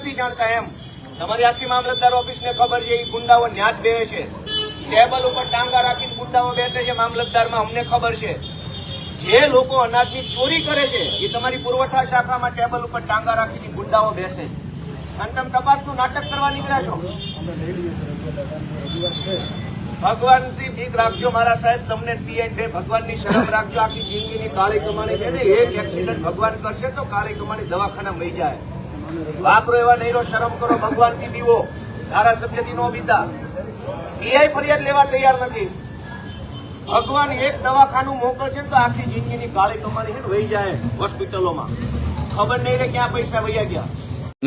નથી જાણતા એમ તમારી આખી મામલતદાર ઓફિસને ખબર છે. એ ગુંડાઓ ન્યા જ બેસે છે, ટેબલ ઉપર ટાંગા રાખીને ગુંડાઓ બેસે છે મામલતદારમાં. અમને ખબર છે જે લોકો અનાજની ચોરી કરે છે એ તમારી પુરવઠા શાખામાં ટેબલ ઉપર ટાંગા રાખીને ગુંડાઓ બેસે છે અને તમે તપાસનું નાટક કરવા નીકળ્યા છો. ભગવાનથી બીક રાખજો મારા સાહેબ. તમને પીએન ભગવાનની શરમ રાખજો. આખી જિંદગીની કાળી કમાણી છે ને, એક એક્સિડન્ટ ભગવાન કરશે તો કાળી કમાણી દવાખાના મળી જાય. વાપરો એવા નહીં, શરમ કરો. ભગવાનથી બીવો. ધારાસભ્યથી નો બીતા. પીઆઈ ફરિયાદ લેવા તૈયાર નથી. ભગવાન એક દવાખાનું મોકલશે તો આખી જિંદગીની કાળી કમાણી છે ને વહી જાય હોસ્પિટલોમાં. ખબર નહીં રે ક્યાં પૈસા વહ્યા ગયા.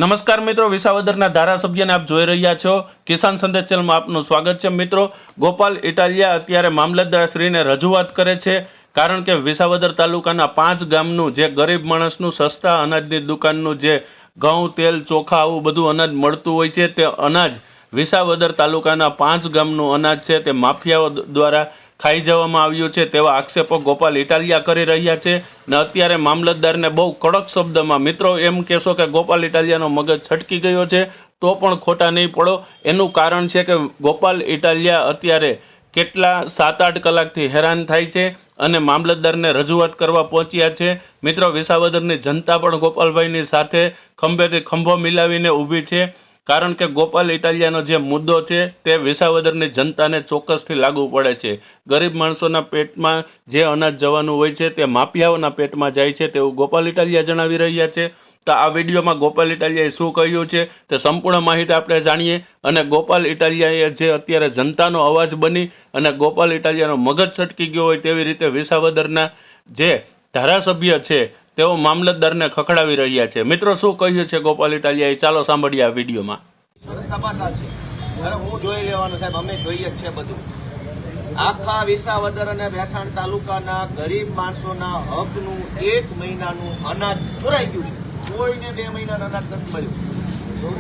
નમસ્કાર મિત્રો, વિસાવદરના ધારાસભ્યને આપ જોઈ રહ્યા છો. કિસાન સંદેશ ચેનલમાં આપનું સ્વાગત છે. મિત્રો, ગોપાલ ઇટાલિયા અત્યારે મામલતદારશ્રીને રજૂઆત કરે છે, કારણ કે વિસાવદર તાલુકાના 5 ગામનું જે ગરીબ માણસનું સસ્તા અનાજની દુકાનનું જે ઘઉં, તેલ, ચોખા આવું બધું અનાજ મળતું હોય છે, તે અનાજ વિસાવદર તાલુકાના 5 ગામનું અનાજ છે તે માફિયાઓ દ્વારા ખાઈ જવામાં આવ્યું છે તેવા આક્ષેપો ગોપાલ ઇટાલિયા કરી રહ્યા છે. ને અત્યારે મામલતદારને બહુ કડક શબ્દમાં, મિત્રો એમ કહેશો કે ગોપાલ ઇટાલિયાનો મગજ છટકી ગયો છે તો પણ ખોટા નહીં પડો. એનું કારણ છે કે ગોપાલ ઇટાલિયા અત્યારે કેટલા 7-8 કલાકથી હેરાન થાય છે અને મામલતદારને રજૂઆત કરવા પહોંચ્યા છે. મિત્રો, વિસાવદરની જનતા પણ ગોપાલભાઈની સાથે ખંભેથી ખંભો મિલાવીને ઊભી છે, કારણ કે ગોપાલ ઇટાલિયાનો જે મુદ્દો છે તે વિસાવદરની જનતાને ચોક્કસથી લાગુ પડે છે. ગરીબ માણસોના પેટમાં જે અનાજ જવાનું હોય છે તે માફિયાઓના પેટમાં જાય છે તેવું ગોપાલ ઇટાલિયા જણાવી રહ્યા છે. તો આ વિડીયોમાં ગોપાલ ઇટાલિયાએ શું કહ્યું છે તે સંપૂર્ણ માહિતી આપણે જાણીએ. અને ગોપાલ ઇટાલિયાએ જે અત્યારે જનતાનો અવાજ બની અને ગોપાલ ઇટાલિયાનો મગજ છટકી ગયો હોય તેવી રીતે વિસાવદરના જે ધારાસભ્ય છે તેઓ મામલતદારને ખખડાવી રહ્યા છે. મિત્રો, શું કહ્યું છે ગોપાલ ઇટાલિયાએ, ચાલો સાંભળીએ આ વિડીયોમાં. હું જોઈ લેવાનું સાહેબ, અમે જોઈએ જ છે બધું. આખા વિસાવદર અને ભેસાણ તાલુકાના ગરીબ માણસોના હકનું 1 મહિનાનું અનાજ ચોરાઈ ગયું છે. કોઈને 2 મહિનાનું અનાજ નથી મળ્યું. શું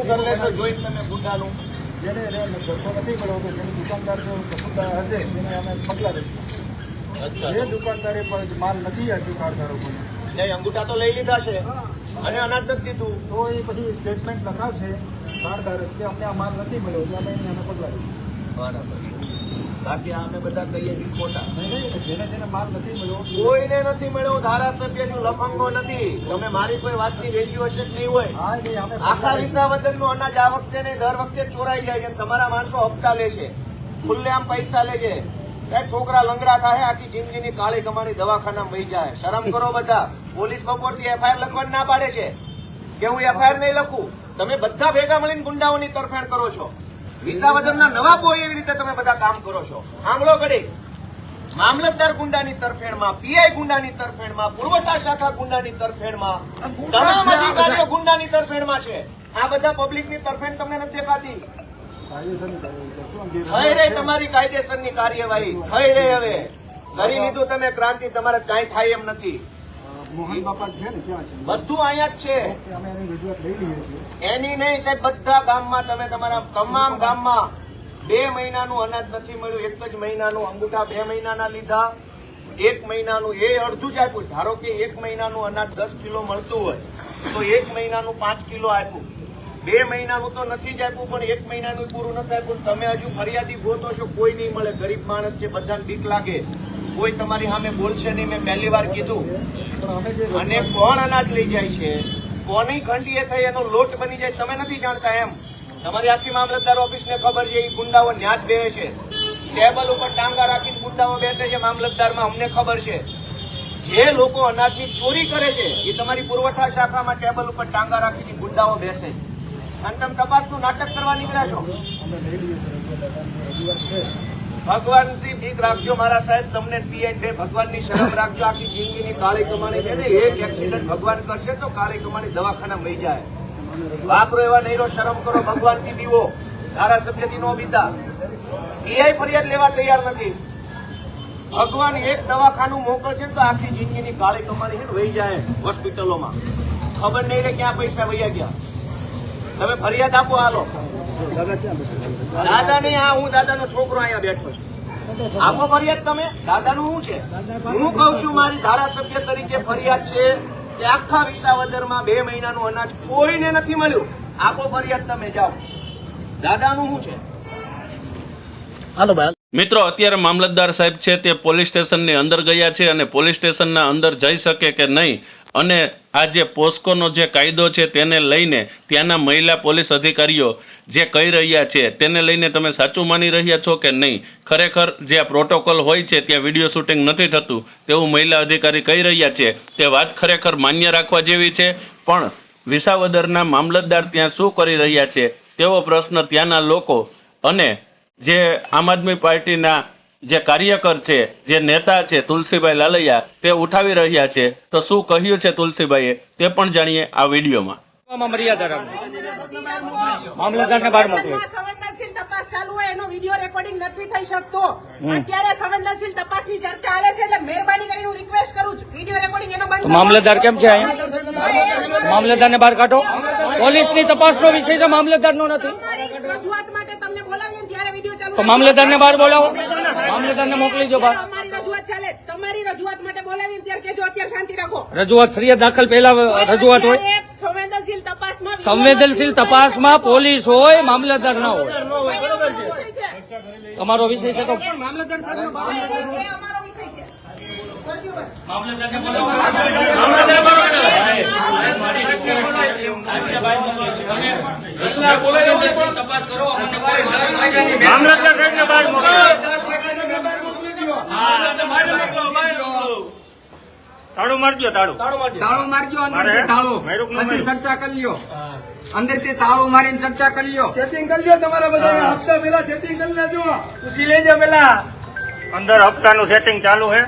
કરી લેશો જોઈ તમે ગુંડાનું? જેને ધક્કો નથી મળ્યો તો જેની દુકાનદાર હશે તેને અમે પગલા લઈશું. જે દુકાનદારે પણ માલ નથી આપ્યું કાર્ડધારો કોને અંગૂઠા તો લઈ લીધા છે અને અનાજ નથી દીધું તો એ પછી સ્ટેટમેન્ટ લખાવશે કાર્ડધારક કે અમને આ માલ નથી મળ્યો તો અમે એને પગલા લઈશું. બરાબર. બાકી અમે બધા કહીએ છીએ ખોટા. જેને જેને માલ નથી મળ્યો કોઈને નથી મળ્યો. ધારાસભ્ય છું, લફંગો નથી. તમે મારી કોઈ વાતની વેલ્યુ હશે કે નહીં હોય. આખા વિસાવદરનું અનાજ આ વખતે નહીં દર વખતે ચોરાઈ જાય છે. તમારા માણસો હપ્તા લે છે, ખુલ્લેઆમ પૈસા લે છે. સાહેબ, છોકરા લંગડા થાય, આખી જિંદગીની કાળી કમાણી દવાખાના વહી જાય. શરમ કરો બધા. પોલીસ બપોરથી એફઆઈઆર લખવાની ના પાડે છે કે હું એફઆઈઆર નહીં લખું. તમે બધા ભેગા મળીને ગુંડાઓની તરફેણ કરો છો. વિસાવદરના નવાબો એવી રીતે તમે બધા કામ કરો છો. સાંભળો ઘડી, મામલતદાર ગુંડાની તરફેણમાં, પીઆઈ ગુંડાની તરફેણમાં, પુરવઠા શાખા ગુંડાની તરફેણમાં, તમામ અધિકારીઓ ગુંડાની તરફેણમાં છે. આ બધા પબ્લિકની તરફેણ તમને નથી દેખાતી? થઈ રહી તમારી કાયદેસરની કાર્યવાહી થઈ રહી. હવે કરી લીધું તમે ક્રાંતિ, તમારે કાંઈ થાય એમ નથી. બધું અહીંયા જ છે. એની નહીં સાહેબ, બધા ગામમાં તમે તમારા તમામ ગામમાં 2 મહિનાનું અનાજ નથી મળ્યું. 1 જ મહિનાનું અંગૂઠા 2 મહિનાના લીધા. 1 મહિનાનું એ અડધું જ આપ્યું. ધારો કે 1 મહિનાનું અનાજ 10 કિલો મળતું હોય તો 1 મહિનાનું 5 કિલો આપ્યું. 2 મહિનાનું તો નથી જ આપ્યું, પણ 1 મહિનાનું પૂરું નથી આપ્યું. તમે હજુ ફરિયાદી ગોતો છો, કોઈ નહીં મળે. ગરીબ માણસ છે, બધાને બીક લાગે. કોઈ તમારી સામે બોલશે નહીં. મેં પહેલી વાર કીધું. અને કોણ અનાજ લઈ જાય છે, કોની ખંડીએ થઈ એનો લોટ બની જાય, તમે નથી જાણતા એમ તમારી આખી મામલતદાર ઓફિસને ખબર છે. એ ગુંડાઓ ન્યા જ બેસે છે, ટેબલ ઉપર ટાંગા રાખીને ગુંડાઓ બેસે છે મામલતદારમાં. અમને ખબર છે જે લોકો અનાજની ચોરી કરે છે એ તમારી પુરવઠા શાખામાં ટેબલ ઉપર ટાંગા રાખીને ગુંડાઓ બેસે છે અને તમે તપાસનું નાટક કરવા નીકળ્યા છો. ભગવાનથી બીક રાખજો મારા સાહેબ. તમને પીએન ભગવાનની શરમ રાખજો. આખી જિંદગીની કાળી કમાણી છે ને, એક એક્સિડન્ટ ભગવાન કરશે તો કાળી કમાણી દવાખાના મળી જાય. વાપરો એવા નહીં, શરમ કરો. ભગવાનથી બીવો. ધારાસભ્યથી નો બીતા. પીઆઈ ફરિયાદ લેવા તૈયાર નથી. ભગવાન એક દવાખાનું મોકલશે તો આખી જિંદગીની કાળી કમાણી છે ને વહી જાય હોસ્પિટલોમાં. ખબર નહીં રે ક્યાં પૈસા વહ્યા ગયા. તમે ફરિયાદ આપો. હાલો દાદા નહીં, હું દાદાનો છોકરો અહીંયા બેઠો છું. આપો ફરિયાદ તમે. દાદાનું શું છે? હું કઉ છું મારી ધારાસભ્ય તરીકે ફરિયાદ છે કે આખા વિસાવદરમાં 2 મહિનાનું અનાજ કોઈને નથી મળ્યું. આપો ફરિયાદ, તમે જાઓ. દાદાનું શું છે? મિત્રો, અત્યારે મામલતદાર સાહેબ છે તે પોલીસ સ્ટેશનની અંદર ગયા છે અને પોલીસ સ્ટેશનના અંદર જઈ શકે કે નહીં અને આ જે પોસ્કોનો જે કાયદો છે તેને લઈને ત્યાંના મહિલા પોલીસ અધિકારીઓ જે કહી રહ્યા છે તેને લઈને તમે સાચું માની રહ્યા છો કે નહીં? ખરેખર જે આ પ્રોટોકોલ હોય છે ત્યાં વિડીયો શૂટિંગ નથી થતું તેવું મહિલા અધિકારી કહી રહ્યા છે. તે વાત ખરેખર માન્ય રાખવા જેવી છે. પણ વિસાવદરના મામલતદાર ત્યાં શું કરી રહ્યા છે તેવો પ્રશ્ન ત્યાંના લોકો અને જે આમ આદમી પાર્ટીના જે કાર્યકર છે, જે નેતા છે તુલસીભાઈ લાલૈયા, તે ઉઠાવી રહ્યા છે. તો શું કહ્યું છે તુલસીભાઈએ તે પણ જાણીએ આ વિડીયોમાં. મર્યાદા રાખો. મામલતદારને બહાર મોકલો. સંવેદનશીલ તપાસ ચાલુ હોય એનો વિડીયો રેકોર્ડિંગ નથી થઈ શકતો. અત્યારે સંવેદનશીલ તપાસની ચર્ચા ચાલે છે એટલે મહેરબાની કરીને હું રિક્વેસ્ટ કરું છું વિડીયો રેકોર્ડિંગ એનો બંધ તો મામલતદાર કેમ છે અહીંયા? મામલતદારને બહાર કાઢો. પોલીસની તપાસનો વિષય છે, મામલતદારનો નથી. રજૂઆત માટે તમને બોલાવીએ ત્યારે વિડીયો ચાલુ તો મામલતદારને બહાર બોલાવો. મામલતદારને મોકલી દો બહાર. અમારી રજૂઆત ચાલે. તમારી રજૂઆત માટે બોલાવીએ ત્યારે કેજો અત્યારે શાંતિ રાખો. રજૂઆત ફરિયાદ દાખલ પહેલા રજૂઆત હોય. સંવેદનશીલ તપાસમાં સંવેદનશીલ તપાસમાં પોલીસ હોય, મામલતદાર ના હોય. તમારો વિષય છે તો મામલતદાર સાહેબનો અમારો વિષય છે. મામલતદારને બોલાવો. મામલતદાર બોલાવો. તપાસ કરો. મામલતદાર સાહેબને બહાર મોકલો. તાળું મારજો. તાળો મારજો અંદર તાળો પછી ચર્ચા કરી લ્યો. અંદર તે તાળો મારીને ચર્ચા કરી લ્યો. સેટિંગ કરી લ્યો તમારા બધા હપ્તા પેલા સેટિંગ કરી લેજો. પૂછી લેજો પેલા. અંદર હપ્તાનું સેટિંગ ચાલુ છે.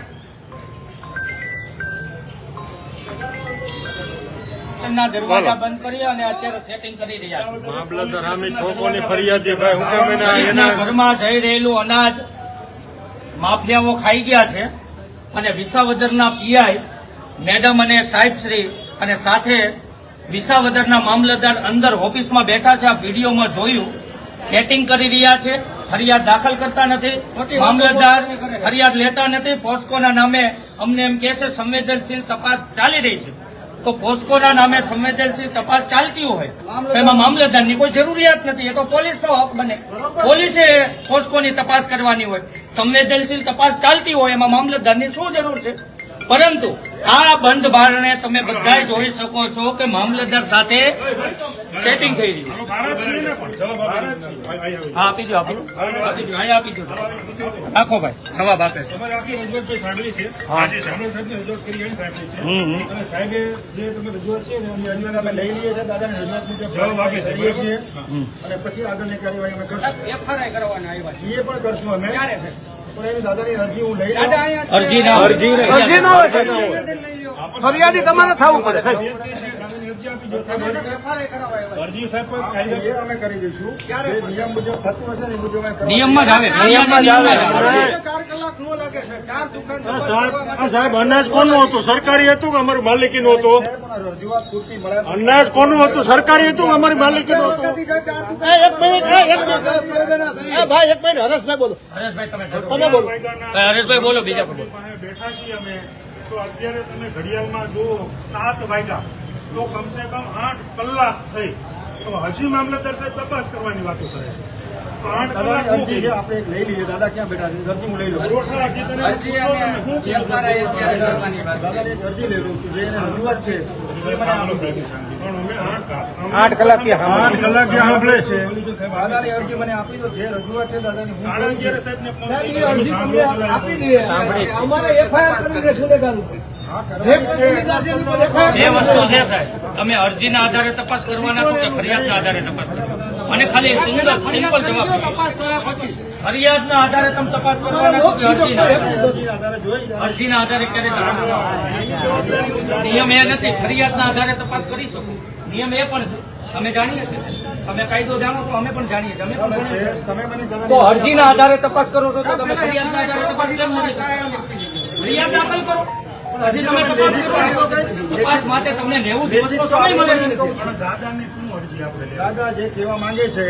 દરવાજા બંધ કરી અને અત્યારે સેટિંગ કરી રહ્યા છે. મામલતદાર હામી ખોખોની ફરિયાદી ભાઈ હું કેમ એના ઘરમાં જઈ રહેલું અનાજ માફિયાઓ ખાઈ ગયા છે અને વિસાવદરના પીઆઈ મેડમ અને સાહેબશ્રી અને સાથે વિસાવદરના મામલતદાર અંદર ઓફિસમાં બેઠા છે. આ વિડીયોમાં જોયું સેટિંગ કરી રહ્યા છે. ફરિયાદ દાખલ કરતા નથી. મામલતદાર ફરિયાદ લેતા નથી. પોસ્કોના નામે અમને એમ કહે છે સંવેદનશીલ તપાસ ચાલી રહી છે. તો પોસ્કોના નામે સંવેદનશીલ તપાસ ચાલતી હોય તો એમાં મામલતદારની કોઈ જરૂરિયાત નથી. એ તો પોલીસનો હક બને. પોલીસે પોસ્કોની તપાસ કરવાની હોય. સંવેદનશીલ તપાસ ચાલતી હોય એમાં મામલતદારની શું જરૂર છે? પરંતુ આ બંધ બારણે તમે બધા જોઈ શકો છો કે મામલતદાર સાથે સેટિંગ થઈ રહ્યું છે. હા, આપી દો. આપી દો. રાખો ભાઈ, જવાબ આપે. સાહેબે જે તમે રજૂઆત છે ને એની રજૂઆત અમે લઈ લઈએ છીએ. દાદાની રજૂઆત મુજબ જવાબ આપીએ છીએ અને પછી આગળની કાર્યવાહી અમે કરશું. એફઆરઆઈ કરવાના આવ્યા છે. એ પણ કરશું અમે. પણ એની દાદાની અરજી હું લઈ લઉં. અરજી ના હોય. ફરિયાદી તમારે થવું પડે સાહેબ. અરજી સાહેબ પર કાયદો અમે કરી દઈશું. જે નિયમ મુજબ થતું હશે ને એ મુજબ અમે કરવાનું. નિયમમાં જ આવે. સાહેબ, અનાજ કોનું હતું? સરકારી હતું કે અમારું માલિકીનું હતું? રજૂઆત પૂરતી મળે. અનાજ કોનું હતું? સરકારી હતું કે અમારી માલિકીનું હતું? હરેશભાઈ બોલો. બીજા બોલો. બેઠા છીએ અમે તો અત્યારે તમે ઘડિયાળમાં જુઓ 7 વાગ્યા તો કમસે કમ 8 કલાક થઈ તો હજી મામલતદાર સાહેબ તપાસ કરવાની વાતો કરે છે. 8 કલાક દાદાની અરજી છે આપણે એક લઈ લઈએ. દાદા ક્યાં બેઠા છે? અરજી હું લઈ લઉં. રોટલા હજી તને અરજી અને એફઆરઆઈ અત્યારે કરવાની વાત છે. દાદાની એક અરજી લઈ લઉં છું. જે એને રજૂઆત છે પણ અમે 8 કલાકથી સાંભળે છે. દાદાની અરજી મને આપી દો. જે રજૂઆત છે દાદાની હું કરું છું. સાહેબને ફોન આપી દઈએ. અમારે એફઆઈઆર કરીને ગુનેગાર હા કરવાની છે. બે વસ્તુ છે સાહેબ. તમે અરજીના આધારે તપાસ કરવાના છો કે ફરિયાદના આધારે તપાસ કરવાના? અને ખાલી સિમ્પલ જવાબ. ફરિયાદના આધારે તમે તપાસ કરવાના છો કે અરજીના આધારે? અરજીના આધારે ક્યારે તપાસ ના હોય. નિયમ એ નથી. ફરિયાદના આધારે તપાસ કરી શકો. નિયમ એ પણ છે. અમે જાણીએ છીએ. તમે કાયદો જાણો છો, અમે પણ જાણીએ છીએ. અમે પણ જાણીએ છીએ. તમે મને તો અરજીના આધારે તપાસ કરો છો તો તમે ફરિયાદના આધારે તપાસ કેમ નથી કરતા? ફરિયાદ દાખલ કરો. પછી તમે તપાસ કરો. તપાસ માટે તમને 90 દિવસનો સમય મળે છે. દાદાની શું અરજી આપણે લેવી? દાદા જે કહેવા માંગે છે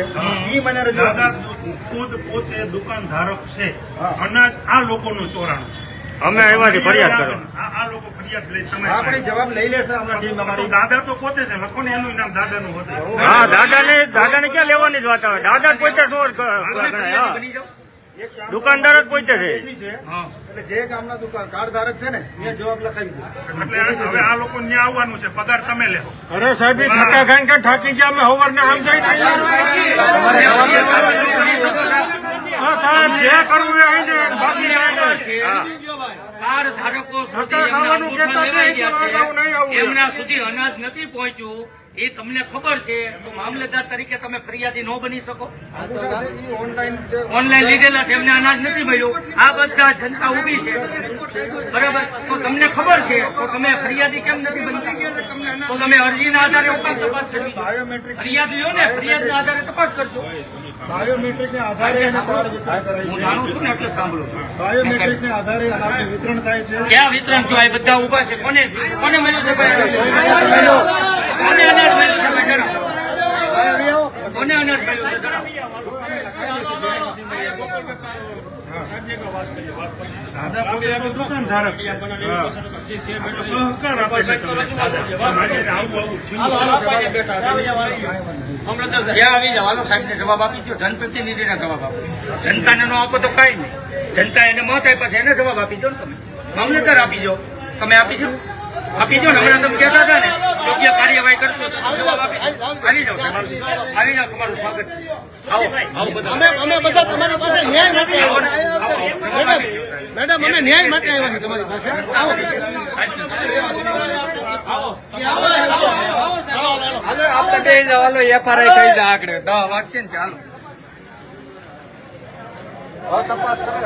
એ મને રજૂઆત દાદા ખુદ પોતે દુકાન ધારક છે. અનાજ આ લોકોનું ચોરાણું છે. અમે આવ્યા છીએ ફરિયાદ કરવા. આ લોકો ફરિયાદ લઈ તમે આપણી જવાબ લઈ લેશે હમણાં ટીમ અમારી. દાદા તો પોતે છે લખો ને એનું નામ દાદાનું હોતું. હા દાદાને ક્યાં લેવાની જ વાત આવે? દાદા જ પોતે ચોર ગણાય. હા. બની જાઓ. એક કામ દુકાનદાર જ પોતે છે. એવી છે એટલે જે ગામના દુકાન કાર્ડ ધારક છે ને એ જવાબ લખાવી દો. એટલે હવે આ લોકો ન્યા આવવાનું છે, પગાર તમે લેવો. અરે સાહેબ થકા ખાઈને કે થાકી ગયા અમે હવારને આમ જઈને હા સાહેબ જે કરવું એ આવીને બાકી કાર ધારકો સુધી ધક્કા ખાવાનું એમના કહેતા અંગૂઠા નહીં કે લેવાઈ ગયા આવું નહીં આવું. છે. એમના સુધી અનાજ નથી પહોંચ્યું એ તમને ખબર છે, તો મામલતદાર તરીકે તમે ફરિયાદી ન બની શકો. અંગૂઠા છે ઈ ઓનલાઈન જે ઓનલાઈન લીધેલા છે, એમને અનાજ નથી મળ્યું. આ બધા જનતા ઉભી છે, બરાબર? તો તમને ખબર છે તો તમે ફરિયાદી કેમ નથી બનતા? તો તમે અરજીના આધારે ઉપર તપાસ કરવી. બાયોમેટ્રિક ફરિયાદ લ્યો ને, ફરિયાદના આધારે તપાસ કરજો. બાયોમેટ્રિકને આધારે એને કાર્ડ વિતરણ કરાય હું છે. જાણું છું ને એટલે સાંભળું છું. બાયોમેટ્રિકને આધારે અનાજનું વિતરણ થાય છે. ક્યાં વિતરણ જો આ બધા ઉભા છે? કોને મળ્યું છે ભાઈ? કોને અનાજ મળ્યું છે ભાઈ? જણાવો. કોને અનાજ મળ્યું છે? જણાવો. દાદા પોતે તો દુકાન ધારક છે. સહકાર આપે છે તમને દાદા. મારી હારે આવું થયું. ત્યાં આવી જાઓ, હાલો સાહેબને જવાબ આપી દો. જનપ્રતિનિધિને જવાબ આપો. જનતાને નો આપો તો કઈ નહીં. જનતા એને મત આપ્યા છે, એને જવાબ આપી દો ને તમે. મામલતદાર આપી દો, તમે આપી દો. આપી દો ને, હમણાં તમે કહેતા હતા ને યોગ્ય કાર્યવાહી કરશો તો જવાબ આપી દો. આવી જાઓ સાહેબ, આવી જાઓ. તમારું સ્વાગત છે. આવો આવો બધા. અમે બધા તમારી પાસે ન્યાય માટે મેડમ અમે ન્યાય માટે આવ્યા છીએ તમારી પાસે. આપણે બે જવાનો એફઆરઆઈ થઈ જાય આગળ 10 વાગશે ને ચાલો હવે તપાસ કરે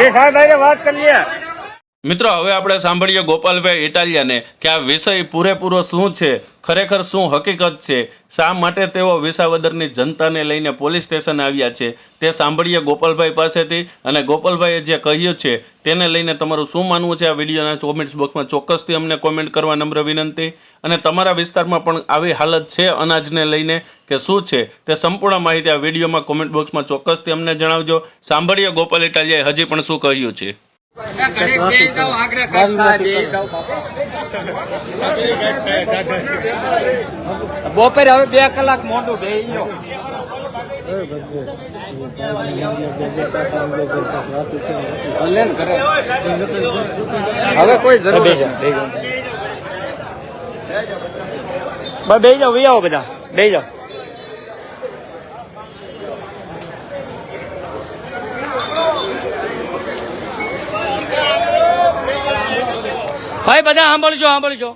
એ સાહેબ આજે વાત કરી લે. મિત્રો હવે આપણે સાંભળીએ ગોપાલભાઈ ઇટાલિયાને કે આ વિષય પૂરેપૂરો શું છે, ખરેખર શું હકીકત છે, શા માટે તેઓ વિસાવદરની જનતાને લઈને પોલીસ સ્ટેશન આવ્યા છે તે સાંભળીએ ગોપાલભાઈ પાસેથી. અને ગોપાલભાઈએ જે કહ્યું છે તેને લઈને તમારું શું માનવું છે આ વિડીયોના કોમેન્ટ્સ બોક્સમાં ચોક્કસથી અમને કોમેન્ટ કરવા નમ્ર વિનંતી. અને તમારા વિસ્તારમાં પણ આવી હાલત છે અનાજને લઈને કે શું છે તે સંપૂર્ણ માહિતી આ વિડીયોમાં કોમેન્ટ બોક્સમાં ચોક્કસથી અમને જણાવજો. સાંભળીએ ગોપાલ ઇટાલિયાએ હજી પણ શું કહ્યું છે. બપોરે હવે 2 કલાક મોટું બે હવે કોઈ જરૂર બે જાઓ, આવો બધા બે જાઓ. ભાઈ બધા સાંભળજો.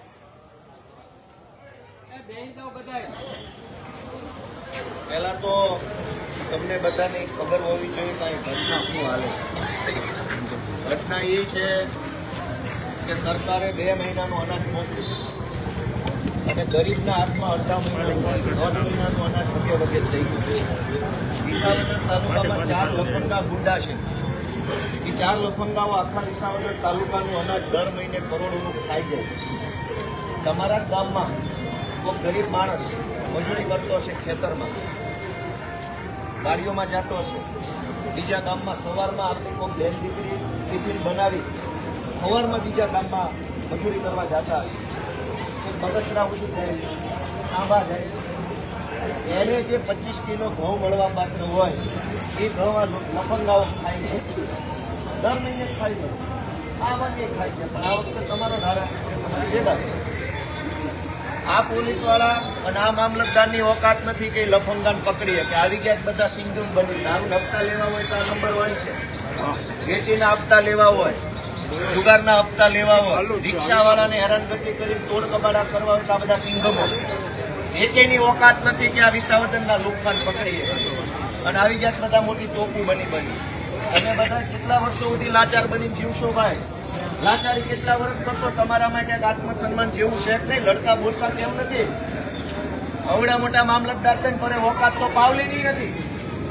પહેલા તો તમને બધાને ખબર હોવી જોઈએ કે ઘટના શું હાલે. ઘટના એ છે કે સરકારે 2 મહિનાનું અનાજ મોકલ્યું અને ગરીબના હાથમાં અડધા મહિનાનું 1.5 મહિનાનું અનાજ વગે થઈ ગયું. વિસાવદર તાલુકામાં 4 લફંગા ગુંડા છે. એ 4 લફંગાઓ આખા વિસાવદર તાલુકાનું અનાજ દર મહિને કરોડોનું ખાઈ જાય. તમારા જ ગામમાં કોઈ ગરીબ માણસ મજૂરી કરતો હશે, ખેતરમાં ગાડીઓમાં જતો હશે, બીજા ગામમાં સવારમાં આપણી કોઈ બેન દીકરી ટિફિન બનાવી સવારમાં બીજા ગામમાં મજૂરી કરવા જતા હશે, બગસરા ઉઠી જાય, આંબા જાય, એને જે 25 કિલો ઘઉં મળવા પાત્ર હોય એ ઘઉં આ લફંગાઓ ખાઈ છે. દર મહિને ખાઈ જાય, આ વખતે ખાઈ જાય. પણ આ વખતે તમારો ધારાસભ્ય તમારી ભેગા છે. આ પોલીસવાળા અને આ મામલતદારની ઓકાત નથી કે લફંગાને પકડીએ કે આવી ગયા બધા સિંધુ બની. દારૂ હપ્તા લેવા હોય તો આ નંબર હોય છે, ખેતીના હપ્તા લેવા હોય, જુગારના હપ્તા લેવા હોય, રિક્ષાવાળાને હેરાનગતિ કરી તોડ કબાડા કરવા હોય તો આ બધા સિંગમો. એકેની ઓકાત નથી કે આ વિસાવદરના લુખ્ખાન પકડીએ. અને આવી ગયા બધા મોટી તોપી બની. તમે બધા કેટલા વર્ષો સુધી લાચાર બની જીવશો ભાઈ? લાચારી કેટલા વર્ષ કરશો? તમારામાં ક્યાંક આત્મસન્માન જેવું છે કે નહીં? લડતા બોલતા કેમ નથી? અવડા મોટા મામલતદાર થઈને પરે ઓકાત તો પાવલીની નથી.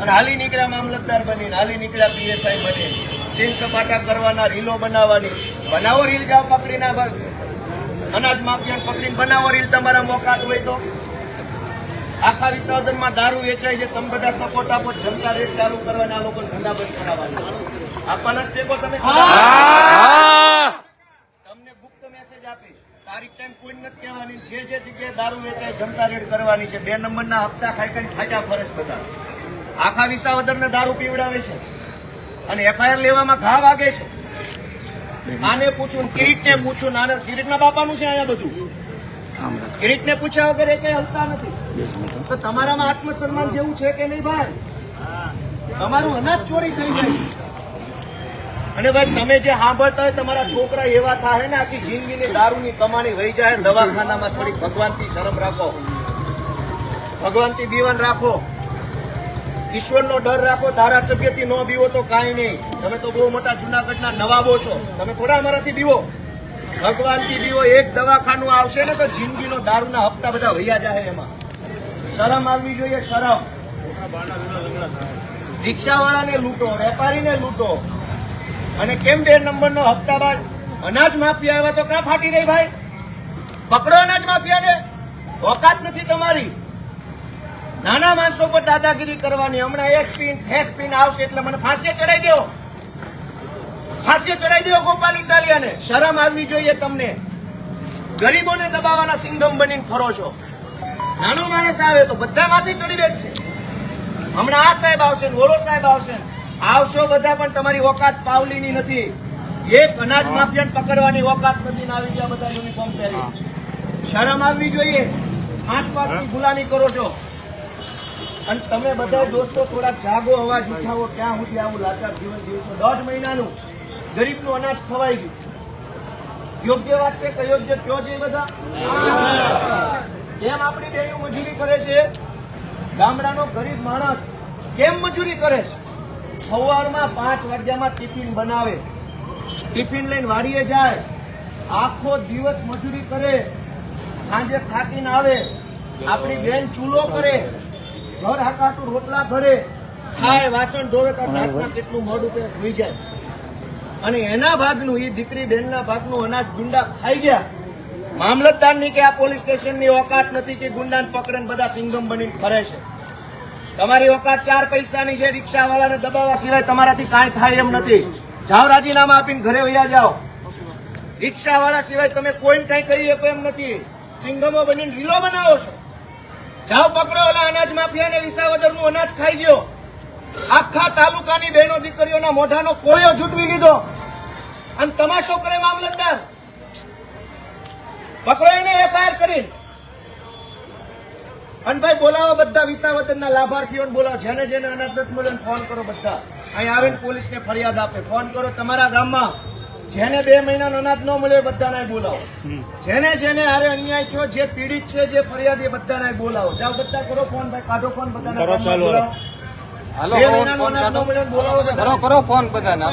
અને હાલી નીકળ્યા મામલતદાર બનીને, હાલી નીકળ્યા પીએસઆઈ બની, છીન સપાટા કરવાના, રીલો બનાવવાની. બનાવો રીલ, જાઓ પકડીને અનાજ માફિયાને પકડીને બનાવો રીલ. તમારા ઓકાત હોય તો આખા વિસાવદરમાં દારૂ વેચાય છે, તમે બધા સપોર્ટ આપો, જનતા રેટ ચાલુ કરવાના, આ લોકો ધંધા બંધ કરાવવાના. આપવાના સ્ટેપો તમે તમને ગુપ્ત મેસેજ આપી, તારીખ ટાઈમ કોઈ નથી કહેવાની, જે જગ્યાએ દારૂ વેચાય જનતા રેટ કરવાની છે. 2 નંબરના હપ્તા ખાઈ ખાઈ ખાટા ફરજ બધા આખા વિસાવદરને દારૂ પીવડાવે છે અને એફઆઈઆર લેવામાં ઘા વાગે છે. આને પૂછું, કિરીટને પૂછું, નાના કિરીટના બાપાનું છે અહીંયા બધું. કિરીટને પૂછ્યા વગર એ કઈ હલતા નથી. તો તમારામાં આત્મસન્માન જેવું છે કે નહીં ભાઈ? તમારું અનાજ ચોરી થઈ જાય. અને ભાઈ તમે જે સાંભળતા હોય તમારા છોકરા એવા થાય ને આખી જિંદગીની દારૂની કમાણી વહી જાય. દવાખાનામાં થોડી ભગવાનથી શરમ રાખો, ભગવાનથી દીવાન રાખો, ઈશ્વરનો ડર રાખો. ધારાસભ્યથી ન બીવો તો કાંઈ નહીં. તમે તો બહુ મોટા જુનાગઢના નવાબો છો, તમે થોડા અમારાથી બીવો. ભગવાનથી બીવો. એક દવાખાનું આવશે ને તો જિંદગીનો દારૂના હપ્તા બધા વૈયા જાય. એમાં શરમ આવવી જોઈએ, શરમ. રિક્ષાવાળાને લૂંટો, વેપારીને લૂંટો, અને કેમ 2 નંબરનો હપ્તા બાદ અનાજ માફિયા આવ્યા તો ક્યાં ફાટી રહી ભાઈ? પકડો અનાજ માફિયાને. ઓકાત નથી તમારી. નાના માણસો પર દાદાગીરી કરવાની. હમણાં એસપીન આવશે એટલે મને ફાંસીએ ચડાવી દો, ફાંસીએ ચડાવી દો ગોપાલ ઇટાલિયાને. શરમ આવવી જોઈએ તમને. ગરીબોને દબાવવાના સિંઘમ બનીને ફરો છો. નાનો માણસ આવે તો બધા માંથી ચડી બેસશે. હમણાં આ સાહેબ આવશે ને ઓલો સાહેબ આવશે, આવશો બધા, પણ તમારી ઓકાત પાવલીની નથી. એક અનાજ માફિયાને પકડવાની ઓકાત નથી ને આવી ગયા બધા યુનિફોર્મ પહેરી. શરમ આવવી જોઈએ. 5 પાસની ગુલામી કરો છો. અને તમે બધા દોસ્તો થોડા જાગો, અવાજ ઉઠાવો. ક્યાં સુધી આવું લાચાર જીવન જીવશો? 1.5 મહિનાનું ગરીબનું અનાજ ખવાઈ ગયું. યોગ્ય વાત છે કે યોગ્ય કયો છે બધા? કેમ આપણી બહેનો મજૂરી કરે છે? ગામડાનો ગરીબ માણસ કેમ મજૂરી કરે છે? સવારમાં 5 વાગ્યામાં ટિફિન બનાવે, ટિફિન લઈને વાડીએ જાય, આખો દિવસ મજૂરી કરે, સાંજે થાકીને આવે. આપણી બેન ચૂલો કરે, ઘર હાકાટું રોટલા ઘરે, ખાય, વાસણ ધોવે, રાતના કેટલું મોડું કે સુઈ જાય. અને એના ભાગનું, એ દીકરી બહેનના ભાગનું અનાજ ગુંડા ખાઈ ગયા. મામલતદારની કે આ પોલીસ સ્ટેશનની ઓકાત નથી કે ગુંડાને પકડે બધા સિંઘમ બનીને ફરે છે. તમારી ઓકાત 4 પૈસાની છે. રિક્ષાવાળાને દબાવવા સિવાય તમારાથી કાંઈ થાય એમ નથી. જાઓ, રાજીનામા આપીને ઘરે વયા જાઓ. રિક્ષાવાળા સિવાય તમે કોઈને કાંઈ કરી શકો એમ નથી. સિંઘમો બનીને રીલો બનાવો છો. જાઓ, પકડો ઓલા અનાજ માફિયાને. વિસાવદરનું અનાજ ખાઈ ગયો. આખા તાલુકાની બહેનો દીકરીઓના મોઢાનો કોળિયો જૂટવી લીધો અને તમાશો કરે મામલતદાર. પકડો એને, એફઆઈઆર કરી. અને ભાઈ બોલાવો બધા વિસાવદરના લાભાર્થીઓને બોલાવો. જેને જેને અનાજ નથી મળે ફોન કરો. બધા અહીં આવીને પોલીસને ફરિયાદ આપે. ફોન કરો તમારા ગામમાં. જેને 2 મહિનાનો અનાજ ન મળે બધાને બોલાવો. જેને જેને હારે અન્યાય થયો, જે પીડિત છે, જે ફરિયાદી, બધાને બોલાવો. જાઓ, બધા કરો ફોન. ભાઈ કાઢો ફોન. બધાને બોલાવો. 2 મહિનાનો અનાજ ન મળે બોલાવો. કરો ફોન બધાને.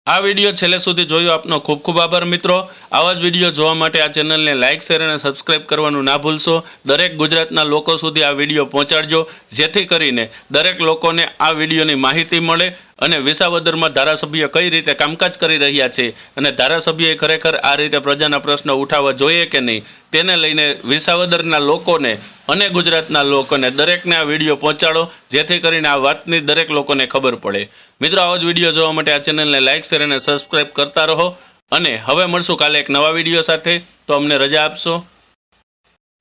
આ વિડીયો છેલ્લે સુધી જોયો આપનો ખૂબ ખૂબ આભાર મિત્રો. આવા જ વિડીયો જોવા માટે આ ચેનલને લાઇક, શેર અને સબસ્ક્રાઇબ કરવાનું ના ભૂલશો. દરેક ગુજરાતના લોકો સુધી આ વિડીયો પહોંચાડજો, જેથી કરીને દરેક લોકોને આ વિડીયોની માહિતી મળે અને વિસાવદરમાં ધારાસભ્ય કઈ રીતે કામકાજ કરી રહ્યા છે અને ધારાસભ્યએ ખરેખર આ રીતે પ્રજાના પ્રશ્નો ઉઠાવવા જોઈએ કે નહીં, તેને લઈને વિસાવદરના લોકોને અને ગુજરાતના લોકોને દરેકને આ વિડીયો પહોંચાડો, જેથી કરીને આ વાતની દરેક લોકોને ખબર પડે. મિત્રો, આવો જ વિડીયો જોવા માટે આ ચેનલને લાઇક, શેર અને સબસ્ક્રાઇબ કરતા રહો. અને હવે મળશું કાલે એક નવા વિડીયો સાથે. તો અમને રજા આપશો.